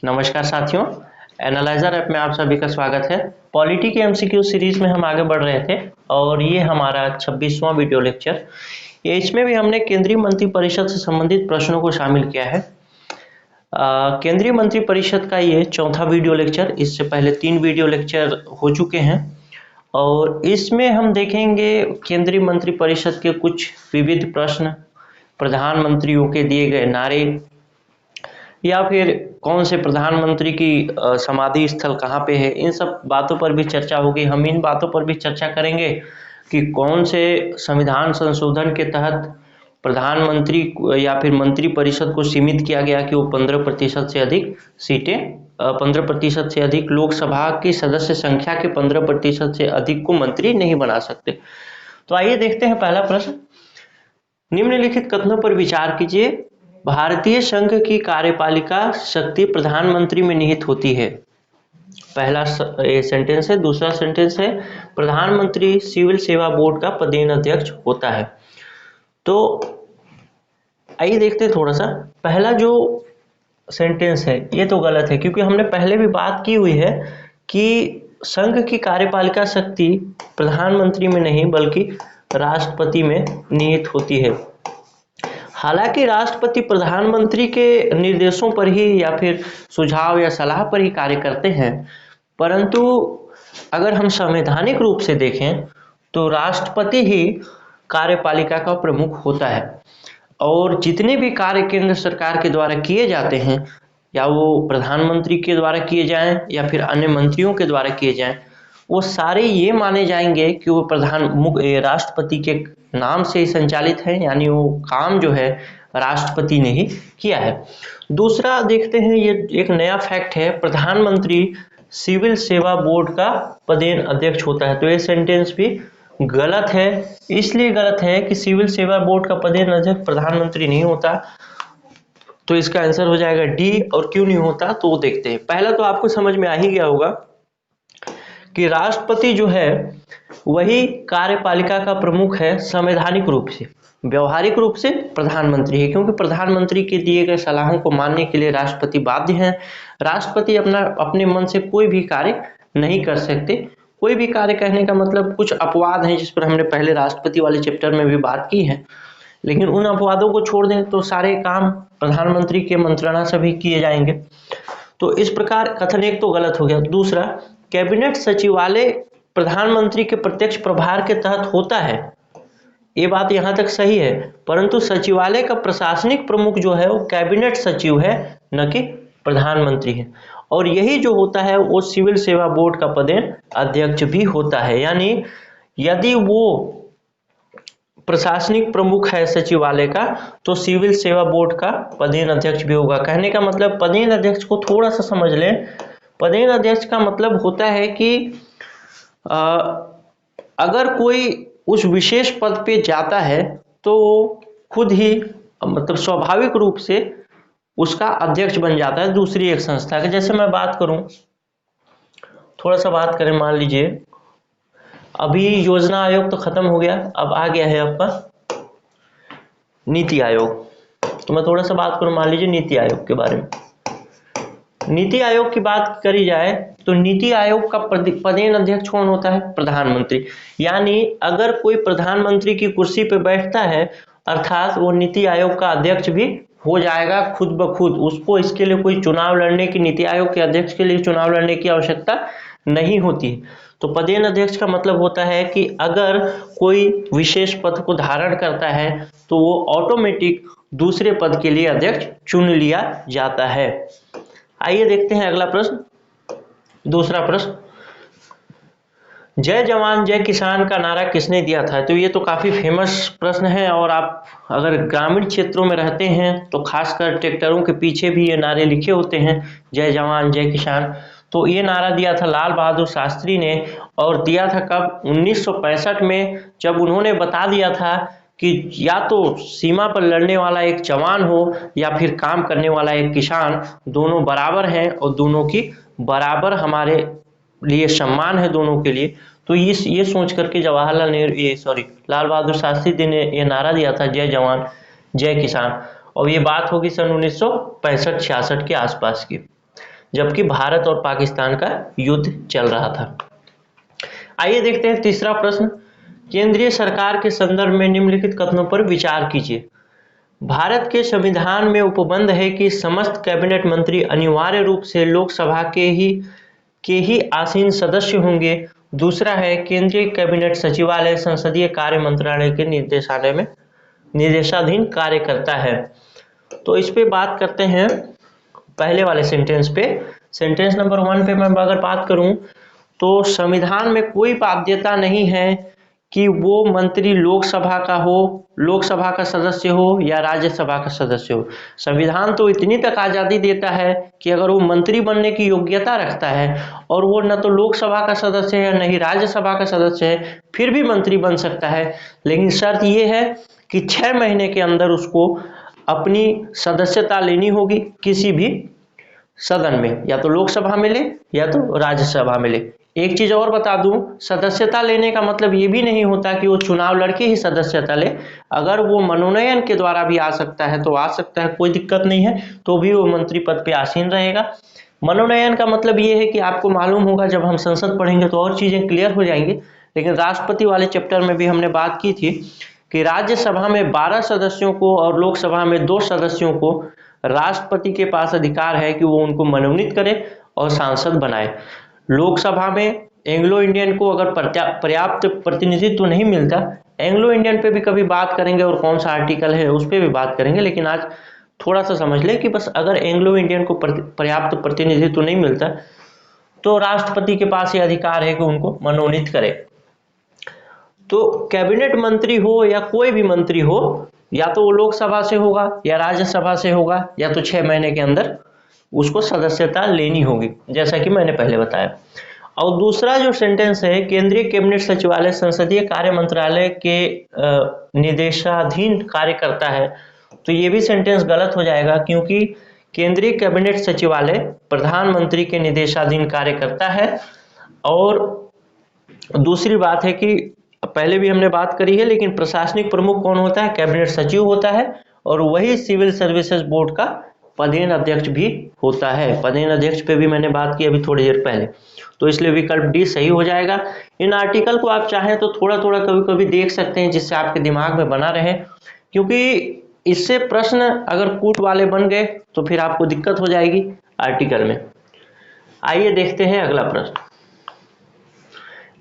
नमस्कार साथियों, analyser app में आप सभी का स्वागत है। पॉलिटी के एमसीक्यू सीरीज में हम आगे बढ़ रहे थे और ये हमारा 26वां वीडियो लेक्चर। इसमें भी हमने केंद्रीय मंत्रिपरिषद से संबंधित प्रश्नों को शामिल किया है। केंद्रीय मंत्रिपरिषद का ये चौथा वीडियो लेक्चर, इससे पहले 3 वीडियो लेक्चर हो चुके हैं और इसमें हम देखेंगे केंद्रीय मंत्रिपरिषद के कुछ विविध प्रश्न, प्रधानमंत्रियों के दिए गए नारे, या फिर कौन से प्रधानमंत्री की समाधि स्थल कहाँ पे है, इन सब बातों पर भी चर्चा होगी। हम इन बातों पर भी चर्चा करेंगे कि कौन से संविधान संशोधन के तहत प्रधानमंत्री या फिर मंत्रिपरिषद को सीमित किया गया कि वो 15% से अधिक सीटें 15% से अधिक लोकसभा की सदस्य संख्या के 15% से अधिक को मंत्री नहीं बना सकते। तो आइए देखते हैं पहला प्रश्न। निम्नलिखित कथनों पर विचार कीजिए। भारतीय संघ की कार्यपालिका शक्ति प्रधानमंत्री में निहित होती है। पहला सेंटेंस है। दूसरा सेंटेंस है, प्रधानमंत्री सिविल सेवा बोर्ड का पदेन अध्यक्ष होता है। तो आइए देखते हैं थोड़ा सा। पहला जो सेंटेंस है ये तो गलत है, क्योंकि हमने पहले भी बात की हुई है कि संघ की कार्यपालिका शक्ति प्रधानमंत्री में नहीं बल्कि राष्ट्रपति में निहित होती है। हालांकि राष्ट्रपति प्रधानमंत्री के निर्देशों पर ही या फिर सुझाव या सलाह पर ही कार्य करते हैं, परंतु अगर हम संवैधानिक रूप से देखें तो राष्ट्रपति ही कार्यपालिका का प्रमुख होता है और जितने भी कार्य केंद्र सरकार के द्वारा किए जाते हैं, या वो प्रधानमंत्री के द्वारा किए जाएं या फिर अन्य मंत्रियों के द्वारा किए जाएं, वो सारे ये माने जाएंगे कि वो राष्ट्रपति के नाम से ही संचालित है, यानी वो काम जो है राष्ट्रपति ने ही किया है। दूसरा देखते हैं, ये एक नया फैक्ट है, प्रधानमंत्री सिविल सेवा बोर्ड का पदेन अध्यक्ष होता है। तो ये सेंटेंस भी गलत है। इसलिए गलत है कि सिविल सेवा बोर्ड का पदेन अध्यक्ष प्रधानमंत्री नहीं होता। तो इसका आंसर हो जाएगा डी। और क्यों नहीं होता तो वो देखते हैं। पहला तो आपको समझ में आ ही गया होगा कि राष्ट्रपति जो है वही कार्यपालिका का प्रमुख है संवैधानिक रूप से। व्यवहारिक रूप से प्रधानमंत्री है, क्योंकि प्रधानमंत्री के दिए गए सलाहों को मानने के लिए राष्ट्रपति बाध्य हैं। राष्ट्रपति अपने मन से कोई भी कार्य नहीं कर सकते। कोई भी कार्य कहने का मतलब कुछ अपवाद हैं जिस पर हमने पहले राष्ट्रपति वाले चैप्टर में भी बात की है, लेकिन उन अपवादों को छोड़ दें तो सारे काम प्रधानमंत्री के मंत्रणा से भी किए जाएंगे। तो इस प्रकार कथन एक तो गलत हो गया। दूसरा, कैबिनेट सचिवालय प्रधानमंत्री के प्रत्यक्ष प्रभार के तहत होता है, ये बात यहाँ तक सही है, परंतु सचिवालय का प्रशासनिक प्रमुख जो है वो कैबिनेट सचिव है, न कि प्रधानमंत्री है। और यही जो होता है वो सिविल सेवा बोर्ड का पदेन अध्यक्ष भी होता है। यानी यदि वो प्रशासनिक प्रमुख है सचिवालय का, तो सिविल सेवा बोर्ड का पदेन अध्यक्ष भी होगा। कहने का मतलब, पदेन अध्यक्ष को थोड़ा सा समझ लें। पदेन अध्यक्ष का मतलब होता है कि अगर कोई उस विशेष पद पे जाता है तो खुद ही मतलब स्वाभाविक रूप से उसका अध्यक्ष बन जाता है दूसरी एक संस्था के। जैसे मैं बात करूं, थोड़ा सा बात करें, मान लीजिए अभी योजना आयोग तो खत्म हो गया, अब आ गया है आपका नीति आयोग। तो मैं थोड़ा सा बात करूं, मान लीजिए नीति आयोग के बारे में। नीति आयोग की बात करी जाए तो नीति आयोग का पदेन अध्यक्ष कौन होता है? प्रधानमंत्री। यानी अगर कोई प्रधानमंत्री की कुर्सी पे बैठता है, अर्थात वो नीति आयोग का अध्यक्ष भी हो जाएगा खुद ब खुद। उसको इसके लिए कोई चुनाव लड़ने की, नीति आयोग के अध्यक्ष के लिए चुनाव लड़ने की आवश्यकता नहीं होती। तो पदेन अध्यक्ष का मतलब होता है कि अगर कोई विशेष पद को धारण करता है तो वो ऑटोमेटिक दूसरे पद के लिए अध्यक्ष चुन लिया जाता है। आइए देखते हैं अगला प्रश्न। दूसरा प्रश्न, जय जवान जय किसान का नारा किसने दिया था? तो ये तो काफी फेमस प्रश्न है और आप अगर ग्रामीण क्षेत्रों में रहते हैं तो खासकर ट्रैक्टरों के पीछे भी ये नारे लिखे होते हैं, जय जवान जय किसान। तो ये नारा दिया था लाल बहादुर शास्त्री ने, और दिया था कब? 1965 में, जब उन्होंने बता दिया था कि या तो सीमा पर लड़ने वाला एक जवान हो या फिर काम करने वाला एक किसान, दोनों बराबर हैं और दोनों की बराबर हमारे लिए सम्मान है दोनों के लिए। तो ये सोच करके जवाहरलाल नेहरू लाल बहादुर शास्त्री जी ने ये नारा दिया था, जय जवान जय किसान। और ये बात होगी सन 1965-66 के आसपास की। जबकि भारत और पाकिस्तान का युद्ध चल रहा था। आइए देखते हैं तीसरा प्रश्न। केंद्रीय सरकार के संदर्भ में निम्नलिखित कथनों पर विचार कीजिए। भारत के संविधान में उपबंध है कि समस्त कैबिनेट मंत्री अनिवार्य रूप से लोकसभा के ही आसीन सदस्य होंगे। दूसरा है, केंद्रीय कैबिनेट सचिवालय संसदीय कार्य मंत्रालय के निर्देशाधीन कार्य करता है। तो इस पे बात करते हैं पहले वाले सेंटेंस पे। सेंटेंस नंबर 1 पे मैं अगर बात करूं तो संविधान में कोई बाध्यता नहीं है कि वो मंत्री लोकसभा का सदस्य हो या राज्यसभा का सदस्य हो। संविधान तो इतनी तक आज़ादी देता है कि अगर वो मंत्री बनने की योग्यता रखता है और वो न तो लोकसभा का सदस्य है न ही राज्यसभा का सदस्य है, फिर भी मंत्री बन सकता है। लेकिन शर्त ये है कि 6 महीने के अंदर उसको अपनी सदस्यता लेनी होगी किसी भी सदन में, या तो लोकसभा में ले या तो राज्यसभा में ले। एक चीज और बता दूं, सदस्यता लेने का मतलब ये भी नहीं होता कि वो चुनाव लड़के ही सदस्यता ले। अगर वो मनोनयन के द्वारा भी आ सकता है तो आ सकता है, कोई दिक्कत नहीं है, तो भी वो मंत्री पद पे आसीन रहेगा। मनोनयन का मतलब ये है कि आपको मालूम होगा, जब हम संसद पढ़ेंगे तो और चीजें क्लियर हो जाएंगी। लेकिन राष्ट्रपति वाले चैप्टर में भी हमने बात की थी कि राज्यसभा में 12 सदस्यों को और लोकसभा में 2 सदस्यों को राष्ट्रपति के पास अधिकार है कि वो उनको मनोनीत करे और सांसद बनाए। लोकसभा में एंग्लो इंडियन को अगर पर्याप्त प्रतिनिधित्व नहीं मिलता, एंग्लो इंडियन पे भी कभी बात करेंगे और कौन सा आर्टिकल है उस पर भी बात करेंगे, लेकिन आज थोड़ा सा समझ लें कि बस अगर एंग्लो इंडियन को पर्याप्त प्रतिनिधित्व नहीं मिलता तो राष्ट्रपति के पास ये अधिकार है कि उनको मनोनीत करे। तो कैबिनेट मंत्री हो या कोई भी मंत्री हो, या तो वो लोकसभा से होगा या राज्यसभा से होगा, या तो 6 महीने के अंदर उसको सदस्यता लेनी होगी, जैसा कि मैंने पहले बताया। और दूसरा जो सेंटेंस है, केंद्रीय कैबिनेट सचिवालय संसदीय कार्य मंत्रालय के निर्देशाधीन कार्य करता है, तो ये भी सेंटेंस गलत हो जाएगा, क्योंकि केंद्रीय कैबिनेट सचिवालय प्रधानमंत्री के निर्देशाधीन कार्य करता है। और दूसरी बात है कि पहले भी हमने बात करी है, लेकिन प्रशासनिक प्रमुख कौन होता है? कैबिनेट सचिव होता है, और वही सिविल सर्विसेज बोर्ड का पदेन अध्यक्ष भी होता है। पदेन अध्यक्ष पे भी मैंने बात की अभी थोड़ी देर पहले, तो इसलिए विकल्प डी सही हो जाएगा। इन आर्टिकल को आप चाहें तो थोड़ा थोड़ा कभी कभी देख सकते हैं, जिससे आपके दिमाग में बना रहे, क्योंकि इससे प्रश्न अगर कूट वाले बन गए तो फिर आपको दिक्कत हो जाएगी आर्टिकल में। आइए देखते हैं अगला प्रश्न।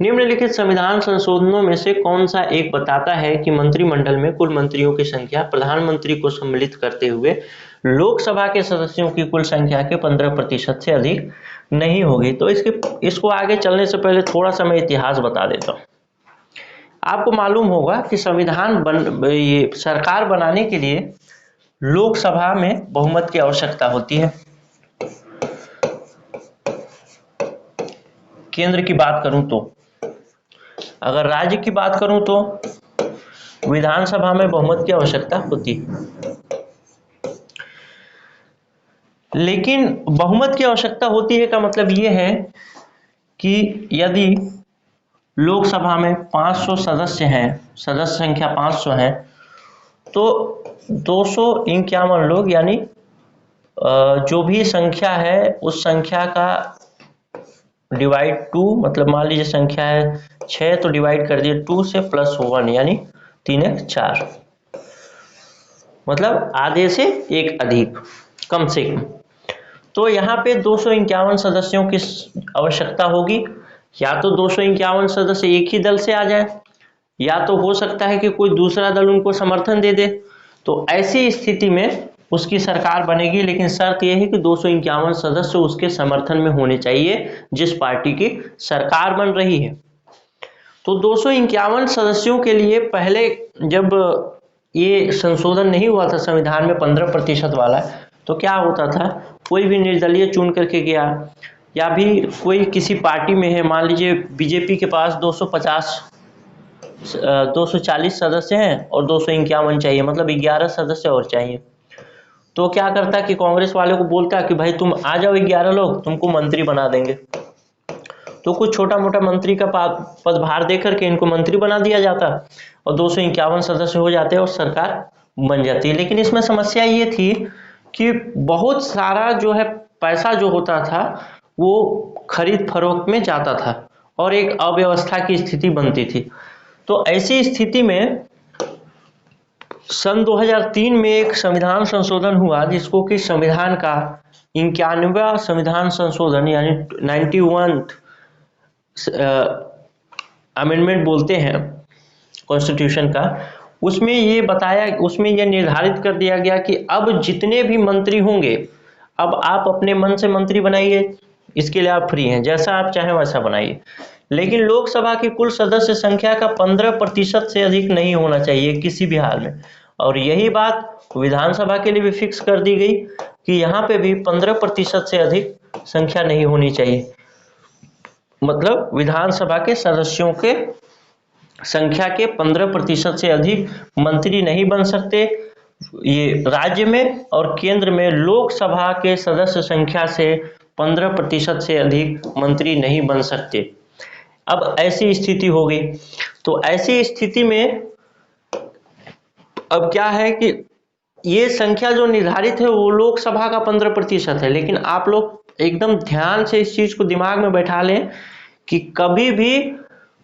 निम्नलिखित संविधान संशोधनों में से कौन सा एक बताता है कि मंत्रिमंडल में कुल मंत्रियों की संख्या प्रधानमंत्री को सम्मिलित करते हुए लोकसभा के सदस्यों की कुल संख्या के 15% से अधिक नहीं होगी? तो इसको आगे चलने से पहले थोड़ा सा मैं इतिहास बता देता हूँ। आपको मालूम होगा कि ये सरकार बनाने के लिए लोकसभा में बहुमत की आवश्यकता होती है। केंद्र की बात करूं तो, अगर राज्य की बात करूं तो विधानसभा में बहुमत की आवश्यकता होती है। लेकिन बहुमत की आवश्यकता होती है का मतलब यह है कि यदि लोकसभा में 500 सदस्य हैं, सदस्य संख्या 500 है, तो 251 लोग, यानी जो भी संख्या है उस संख्या का डिवाइड 2, मतलब मान लीजिए संख्या है 6 तो डिवाइड कर दिए 2 से प्लस 1, यानी 3 1 4, मतलब आधे से एक अधिक, कम से कम। तो यहाँ पे 251 सदस्यों की आवश्यकता होगी। या तो 251 सदस्य एक ही दल से आ जाए, या तो हो सकता है कि कोई दूसरा दल उनको समर्थन दे दे। तो ऐसी स्थिति में उसकी सरकार बनेगी, लेकिन शर्त यह है कि 251 सदस्य उसके समर्थन में होने चाहिए जिस पार्टी की सरकार बन रही है। तो 251 सदस्यों के लिए पहले जब ये संशोधन नहीं हुआ था संविधान में 15% वाला, तो क्या होता था, कोई भी निर्दलीय चुन करके गया, या भी कोई किसी पार्टी में है, मान लीजिए बीजेपी के पास 240 सदस्य हैं और 251 चाहिए, मतलब 11 सदस्य और चाहिए। तो क्या करता कि कांग्रेस वाले को बोलता कि भाई तुम आ जाओ 11 लोग, तुमको मंत्री बना देंगे। तो कुछ छोटा मोटा मंत्री का पदभार देकर के इनको मंत्री बना दिया जाता और 251 सदस्य हो जाते और सरकार बन जाती है। लेकिन इसमें समस्या ये थी कि बहुत सारा जो है पैसा जो होता था वो खरीद फरोख्त में जाता था और एक अव्यवस्था की स्थिति बनती थी। तो ऐसी स्थिति में सन 2003 में एक संविधान संशोधन हुआ जिसको कि संविधान का 91वां संविधान संशोधन यानी 91th अमेंडमेंट बोलते हैं कॉन्स्टिट्यूशन का। उसमें ये निर्धारित कर दिया गया कि अब जितने भी मंत्री होंगे, अब आप अपने मन से मंत्री बनाइए, इसके लिए आप फ्री हैं, जैसा आप चाहें वैसा बनाइए, लेकिन लोकसभा की कुल सदस्य संख्या का 15% से अधिक नहीं होना चाहिए किसी भी हाल में। और यही बात विधानसभा के लिए भी फिक्स कर दी गई कि यहाँ पे भी 15% से अधिक संख्या नहीं होनी चाहिए, मतलब विधानसभा के सदस्यों के संख्या के 15% से अधिक मंत्री नहीं बन सकते। ये राज्य में और केंद्र में लोकसभा के सदस्य संख्या से 15% से अधिक मंत्री नहीं बन सकते। अब ऐसी स्थिति हो गई, तो ऐसी स्थिति में अब क्या है कि ये संख्या जो निर्धारित है वो लोकसभा का 15% है, लेकिन आप लोग एकदम ध्यान से इस चीज को दिमाग में बैठा लें कि कभी भी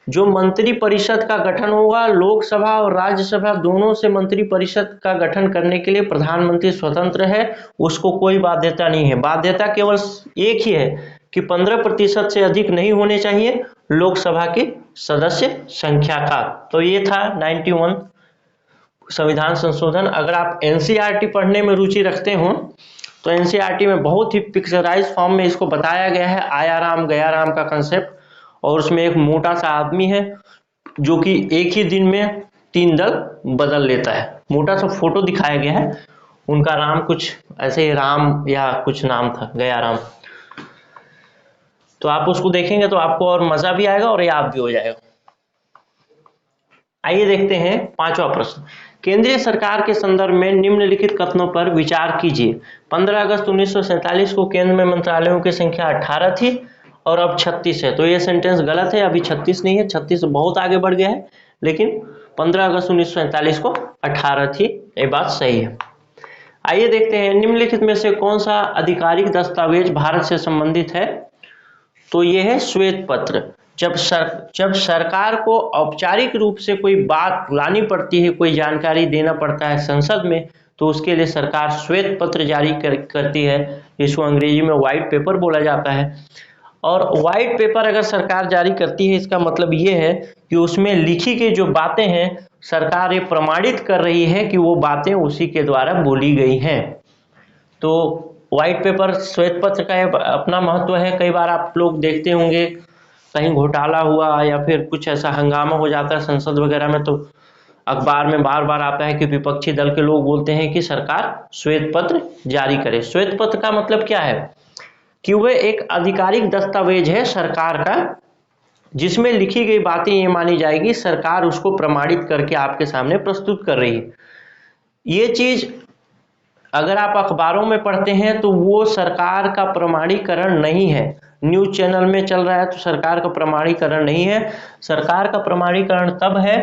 जो मंत्री परिषद का गठन होगा, लोकसभा और राज्यसभा दोनों से मंत्री परिषद का गठन करने के लिए प्रधानमंत्री स्वतंत्र है, उसको कोई बाध्यता नहीं है। बाध्यता केवल एक ही है कि 15% से अधिक नहीं होने चाहिए लोकसभा के सदस्य संख्या का। तो ये था 91 संविधान संशोधन। अगर आप एनसीईआरटी पढ़ने में रुचि रखते हो तो एनसीईआरटी में बहुत ही पिक्चराइज फॉर्म में इसको बताया गया है, आया राम गया राम का कंसेप्ट। और उसमें एक मोटा सा आदमी है जो कि एक ही दिन में 3 दल बदल लेता है। मोटा सा फोटो दिखाया गया है, उनका राम कुछ ऐसे ही राम या कुछ नाम था, गया राम। तो आप उसको देखेंगे तो आपको और मजा भी आएगा और याद भी हो जाएगा। आइए देखते हैं 5वां प्रश्न। केंद्रीय सरकार के संदर्भ में निम्नलिखित कथनों पर विचार कीजिए। 15 अगस्त 1947 को केंद्र में मंत्रालयों की संख्या 18 थी और अब 36 है। तो ये सेंटेंस गलत है, अभी 36 नहीं है, 36 बहुत आगे बढ़ गया है, लेकिन 15 अगस्त 1947 को 18 थी, ये बात सही है। आइए देखते हैं निम्नलिखित में से कौन सा आधिकारिक दस्तावेज भारत से संबंधित है। तो ये है श्वेत पत्र। जब सरकार को औपचारिक रूप से कोई बात लानी पड़ती है, कोई जानकारी देना पड़ता है संसद में, तो उसके लिए सरकार श्वेत पत्र जारी करती है, जिसको अंग्रेजी में व्हाइट पेपर बोला जाता है। और व्हाइट पेपर अगर सरकार जारी करती है, इसका मतलब ये है कि उसमें लिखी गई जो बातें हैं, सरकार ये प्रमाणित कर रही है कि वो बातें उसी के द्वारा बोली गई हैं। तो व्हाइट पेपर श्वेत पत्र का अपना महत्व है। कई बार आप लोग देखते होंगे कहीं घोटाला हुआ या फिर कुछ ऐसा हंगामा हो जाता है संसद वगैरह में, तो अखबार में बार बार आता है कि विपक्षी दल के लोग बोलते हैं कि सरकार श्वेत पत्र जारी करे। श्वेत पत्र का मतलब क्या है कि वह एक आधिकारिक दस्तावेज है सरकार का, जिसमें लिखी गई बातें ये मानी जाएगी सरकार उसको प्रमाणित करके आपके सामने प्रस्तुत कर रही है। ये चीज अगर आप अखबारों में पढ़ते हैं तो वो सरकार का प्रमाणीकरण नहीं है। न्यूज चैनल में चल रहा है तो सरकार का प्रमाणीकरण नहीं है। सरकार का प्रमाणीकरण तब है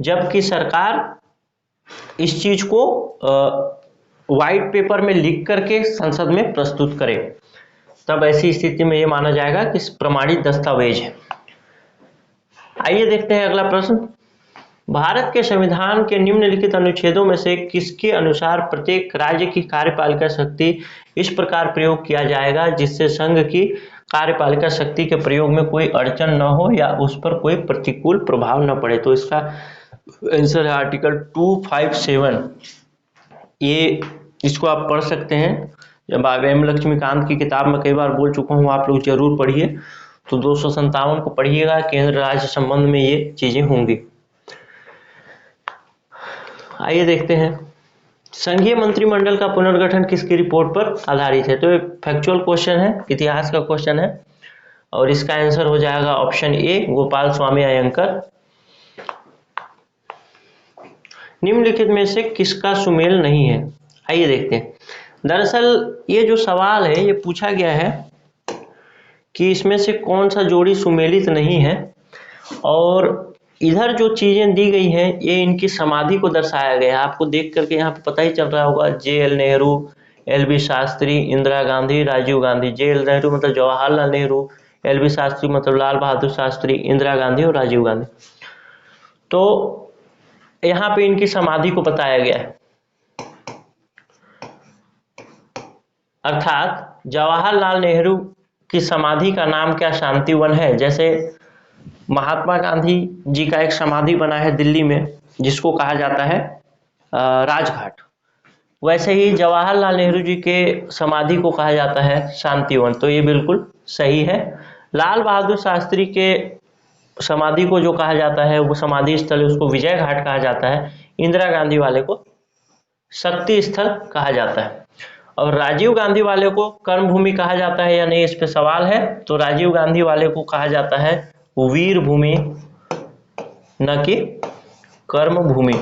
जबकि सरकार इस चीज को व्हाइट पेपर में लिख करके संसद में प्रस्तुत करे, तब ऐसी स्थिति में ये माना जाएगा कि प्रमाणित दस्तावेज है। आइए देखते हैं अगला प्रश्न। भारत के संविधान के निम्नलिखित अनुच्छेदों में से किसके अनुसार प्रत्येक राज्य की कार्यपालिका शक्ति इस प्रकार प्रयोग किया जाएगा जिससे संघ की कार्यपालिका शक्ति के प्रयोग में कोई अड़चन न हो या उस पर कोई प्रतिकूल प्रभाव न पड़े। तो इसका आंसर है आर्टिकल 257। ये इसको आप पढ़ सकते हैं, जब एम लक्ष्मीकांत की किताब में कई बार बोल चुका हूँ, आप लोग जरूर पढ़िए। तो 257 को पढ़िएगा, केंद्र राज्य संबंध में ये चीजें होंगी। आइए देखते हैं संघीय मंत्रिमंडल का पुनर्गठन किसकी रिपोर्ट पर आधारित है। तो ये फैक्चुअल क्वेश्चन है, इतिहास का क्वेश्चन है, और इसका आंसर हो जाएगा ऑप्शन ए, गोपाल स्वामी अयंकर। निम्नलिखित में से किसका सुमेल नहीं है। आइए देखते हैं। दरअसल ये जो सवाल है ये पूछा गया है कि इसमें से कौन सा जोड़ी सुमेलित नहीं है, और इधर जो चीजें दी गई हैं ये इनकी समाधि को दर्शाया गया है। आपको देख करके यहाँ पे पता ही चल रहा होगा, JL Nehru, LB Shastri, Indira Gandhi, Rajiv Gandhi. JL Nehru मतलब जवाहरलाल नेहरू, LB शास्त्री मतलब लाल बहादुर शास्त्री, इंदिरा गांधी और राजीव गांधी। तो यहाँ पे इनकी समाधि को बताया गया है, अर्थात जवाहरलाल नेहरू की समाधि का नाम क्या शांतिवन है। जैसे महात्मा गांधी जी का एक समाधि बना है दिल्ली में जिसको कहा जाता है राजघाट, वैसे ही जवाहरलाल नेहरू जी के समाधि को कहा जाता है शांतिवन। तो ये बिल्कुल सही है। लाल बहादुर शास्त्री के समाधि को जो कहा जाता है वो समाधि स्थल है, उसको विजय घाट कहा जाता है। इंदिरा गांधी वाले को शक्ति स्थल कहा जाता है। और राजीव गांधी वाले को कर्मभूमि कहा जाता है या नहीं, इस पे सवाल है। तो राजीव गांधी वाले को कहा जाता है वीर भूमि, न कि कर्म भूमि।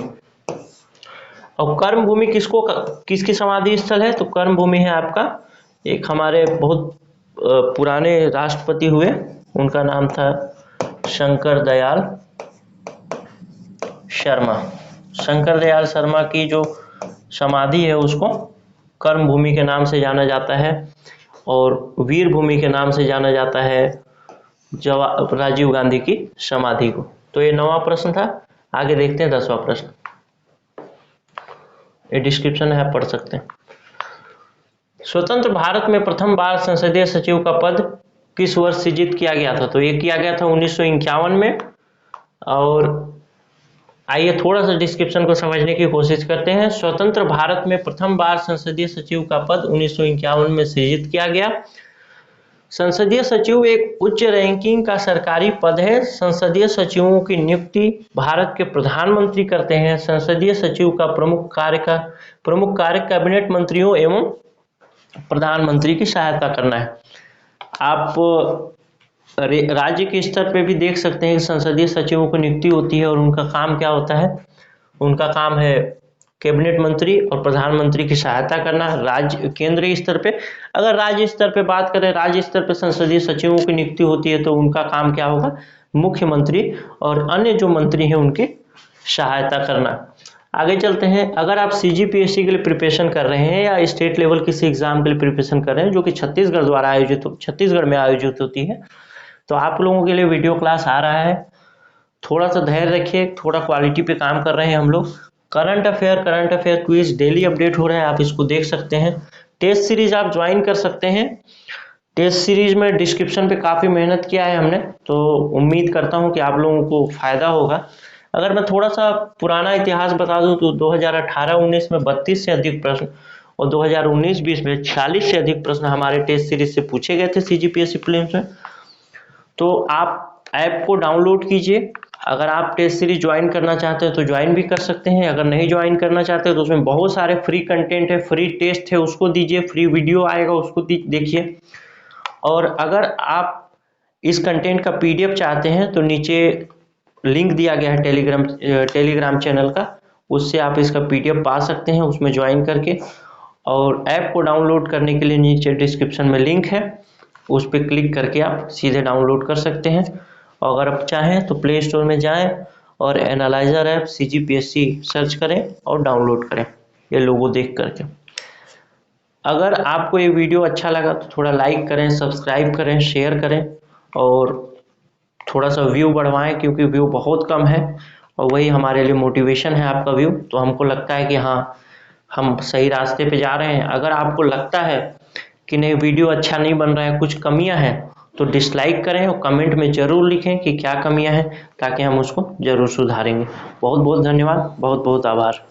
और कर्म भूमि किसकी समाधि स्थल है? तो कर्म भूमि है आपका एक हमारे बहुत पुराने राष्ट्रपति हुए, उनका नाम था शंकर दयाल शर्मा। शंकर दयाल शर्मा की जो समाधि है उसको कर्म भूमि के नाम से जाना जाता है और वीर भूमि के नाम से जाना जाता है राजीव गांधी की समाधि को। तो ये 9वां प्रश्न था। आगे देखते हैं 10वां प्रश्न, ये डिस्क्रिप्शन है, आप पढ़ सकते हैं। स्वतंत्र भारत में प्रथम बार संसदीय सचिव का पद किस वर्ष सृजित किया गया था? तो ये किया गया था 1951 में। और आइए थोड़ा सा डिस्क्रिप्शन को समझने की कोशिश करते हैं। स्वतंत्र भारत में प्रथम बार संसदीय सचिव का पद 1951 में सृजित किया गया। संसदीय सचिव एक उच्च रैंकिंग का सरकारी पद है। संसदीय सचिवों की नियुक्ति भारत के प्रधानमंत्री करते हैं। संसदीय सचिव का प्रमुख कार्य कैबिनेट मंत्रियों एवं प्रधानमंत्री की सहायता करना है। आप राज्य के स्तर पे भी देख सकते हैं कि संसदीय सचिवों की नियुक्ति होती है और उनका काम क्या होता है? उनका काम है कैबिनेट मंत्री और प्रधानमंत्री की सहायता करना। राज्य केंद्रीय स्तर पे, अगर राज्य स्तर पे बात करें, राज्य स्तर पे संसदीय सचिवों की नियुक्ति होती है तो उनका काम क्या होगा? मुख्यमंत्री और अन्य जो मंत्री हैं उनकी सहायता करना। आगे चलते हैं। अगर आप CGPSC के लिए प्रिपरेशन कर रहे हैं या स्टेट लेवल किसी एग्जाम के लिए प्रिपरेशन कर रहे हैं जो कि छत्तीसगढ़ में आयोजित होती है, तो आप लोगों के लिए वीडियो क्लास आ रहा है। थोड़ा सा धैर्य रखिए, थोड़ा क्वालिटी पे काम कर रहे हैं हम लोग। Current affair quiz daily update हो रहा है, आप इसको देख सकते हैं। टेस्ट सीरीज आप ज्वाइन कर सकते हैं। टेस्ट सीरीज में डिस्क्रिप्शन पे काफ़ी मेहनत किया है हमने, तो उम्मीद करता हूँ कि आप लोगों को फ़ायदा होगा। अगर मैं थोड़ा सा पुराना इतिहास बता दूं तो 2018-19 में 32 से अधिक प्रश्न और 2019-20 में 46 से अधिक प्रश्न हमारे टेस्ट सीरीज से पूछे गए थे CGPSC प्रीलिम्स में। तो आप ऐप को डाउनलोड कीजिए। अगर आप टेस्ट सीरीज ज्वाइन करना चाहते हैं तो ज्वाइन भी कर सकते हैं। अगर नहीं ज्वाइन करना चाहते तो उसमें बहुत सारे फ्री कंटेंट है, फ्री टेस्ट है, उसको दीजिए। फ्री वीडियो आएगा, उसको देखिए। और अगर आप इस कंटेंट का PDF चाहते हैं तो नीचे लिंक दिया गया है टेलीग्राम चैनल का, उससे आप इसका PDF पा सकते हैं उसमें ज्वाइन करके। और ऐप को डाउनलोड करने के लिए नीचे डिस्क्रिप्शन में लिंक है, उस पर क्लिक करके आप सीधे डाउनलोड कर सकते हैं। और अगर आप चाहें तो प्ले स्टोर में जाएं और एनालाइजर ऐप CGPSC सर्च करें और डाउनलोड करें ये लोगो देख करके। अगर आपको ये वीडियो अच्छा लगा तो थोड़ा लाइक करें, सब्सक्राइब करें, शेयर करें और थोड़ा सा व्यू बढ़वाएं, क्योंकि व्यू बहुत कम है और वही हमारे लिए मोटिवेशन है आपका व्यू। तो हमको लगता है कि हाँ, हम सही रास्ते पे जा रहे हैं। अगर आपको लगता है कि नहीं वीडियो अच्छा नहीं बन रहा है, कुछ कमियां हैं, तो डिसलाइक करें और कमेंट में ज़रूर लिखें कि क्या कमियां हैं, ताकि हम उसको ज़रूर सुधारेंगे। बहुत बहुत धन्यवाद, बहुत बहुत आभार।